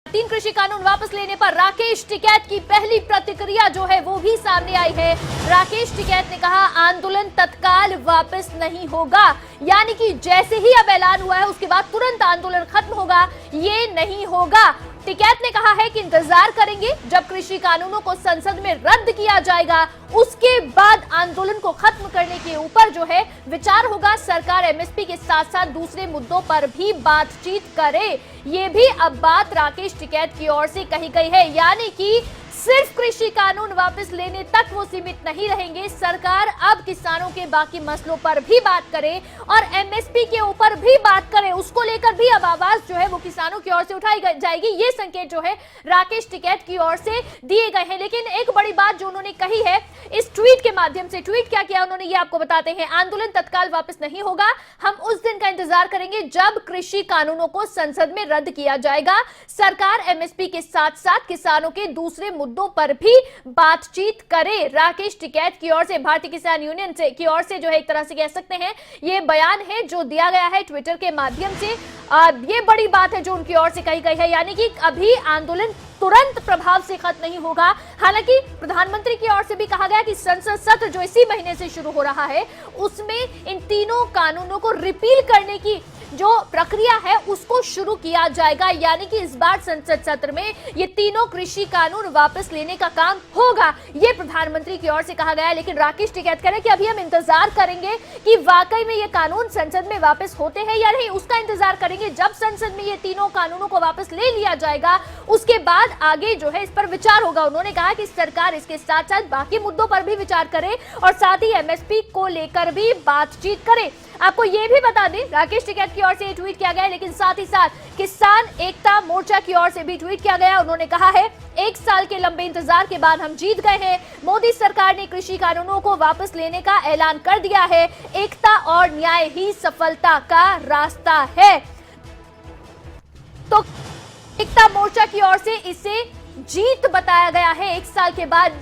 तीन कृषि कानून वापस लेने पर राकेश टिकैत की पहली प्रतिक्रिया जो है वो भी सामने आई है। राकेश टिकैत ने कहा आंदोलन तत्काल वापस नहीं होगा, यानी कि जैसे ही अब ऐलान हुआ है उसके बाद तुरंत आंदोलन खत्म होगा, ये नहीं होगा। टिकैत ने कहा है कि इंतजार करेंगे जब कृषि कानूनों को संसद में रद्द किया जाएगा, उसके बाद आंदोलन को खत्म करने के ऊपर जो है विचार होगा। सरकार एमएसपी के साथ साथ दूसरे मुद्दों पर भी बातचीत करे, ये भी अब बात राकेश टिकैत की ओर से कही गई है। यानी कि सिर्फ कृषि कानून वापस लेने तक वो सीमित नहीं रहेंगे, सरकार अब किसानों के बाकी मसलों पर भी बात करे और एमएसपी के ऊपर भी बात करे, उसको लेकर भी अब आवाज जो है वो किसानों की ओर से उठाई जाएगी। ये संकेत जो है राकेश टिकैत की ओर से दिए गए हैं। लेकिन एक बड़ी बात जो उन्होंने कही है इस ट्वीट के माध्यम से, ट्वीट क्या किया उन्होंने ये आपको बताते हैं। आंदोलन तत्काल वापस नहीं होगा, हम उस दिन का इंतजार करेंगे जब कृषि कानूनों को संसद में रद्द किया जाएगा। सरकार एमएसपी के साथ साथ किसानों के दूसरे मुद्दों पर भी बातचीत करे। राकेश टिकैत की ओर से, भारतीय किसान यूनियन से की ओर से जो है एक तरह से कह सकते हैं ये बयान है जो दिया गया है ट्विटर के माध्यम से। ये बड़ी बात है जो उनकी ओर से कही गई है, यानी कि अभी आंदोलन तुरंत प्रभाव से खत्म नहीं होगा। हालांकि प्रधानमंत्री की ओर से भी कहा गया कि संसद सत्र जो इसी महीने से शुरू हो रहा है उसमें इन तीनों कानूनों को रिपील करने की जो प्रक्रिया है उसको शुरू किया जाएगा, यानी कि इस बार संसद सत्र में ये तीनों कृषि कानून वापस लेने का काम होगा, ये प्रधानमंत्री की ओर से कहा गया है। लेकिन राकेश टिकैत कह रहे हैं कि अभी हम इंतजार करेंगे कि वाकई में ये कानून संसद में वापस होते हैं या नहीं, उसका इंतजार करेंगे। जब संसद में ये तीनों कानूनों को वापस ले लिया जाएगा उसके बाद आगे जो है इस पर विचार होगा। उन्होंने कहा कि सरकार इसके साथ साथ बाकी मुद्दों पर भी विचार करे और साथ ही एमएसपी को लेकर भी बातचीत करे। आपको ये भी बता दें राकेश टिकैत की ओर से ट्वीट किया गया है, लेकिन साथ ही साथ किसान एकता मोर्चा की ओर से भी ट्वीट किया गया। उन्होंने कहा है 1 साल के लंबे इंतजार के बाद हम जीत गए हैं, मोदी सरकार ने कृषि कानूनों को वापस लेने का ऐलान कर दिया है, एकता और न्याय ही सफलता का रास्ता है। तो एकता मोर्चा की ओर से इसे जीत बताया गया है 1 साल के बाद।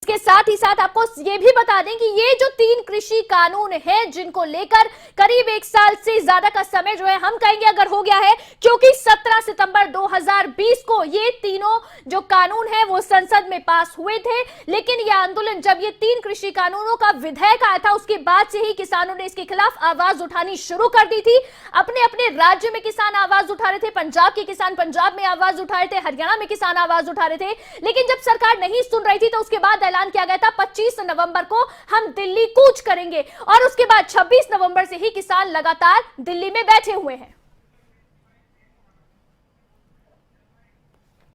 इसके साथ ही साथ आपको ये भी बता दें कि ये जो 3 कृषि कानून हैं जिनको लेकर करीब 1 साल से ज्यादा का समय जो है हम कहेंगे अगर हो गया है, क्योंकि 17 सितंबर 2020 को ये तीनों जो कानून हैं वो संसद में पास हुए थे। लेकिन यह आंदोलन जब ये 3 कृषि कानूनों का विधेयक आया था उसके बाद से ही किसानों ने इसके खिलाफ आवाज उठानी शुरू कर दी थी। अपने अपने राज्य में किसान आवाज उठा रहे थे, पंजाब के किसान पंजाब में आवाज उठा रहे थे, हरियाणा में किसान आवाज उठा रहे थे। लेकिन जब सरकार नहीं सुन रही थी तो उसके बाद ऐलान किया गया था 25 नवंबर को हम दिल्ली कूच करेंगे और उसके बाद 26 नवंबर से ही किसान लगातार दिल्ली में बैठे हुए हैं।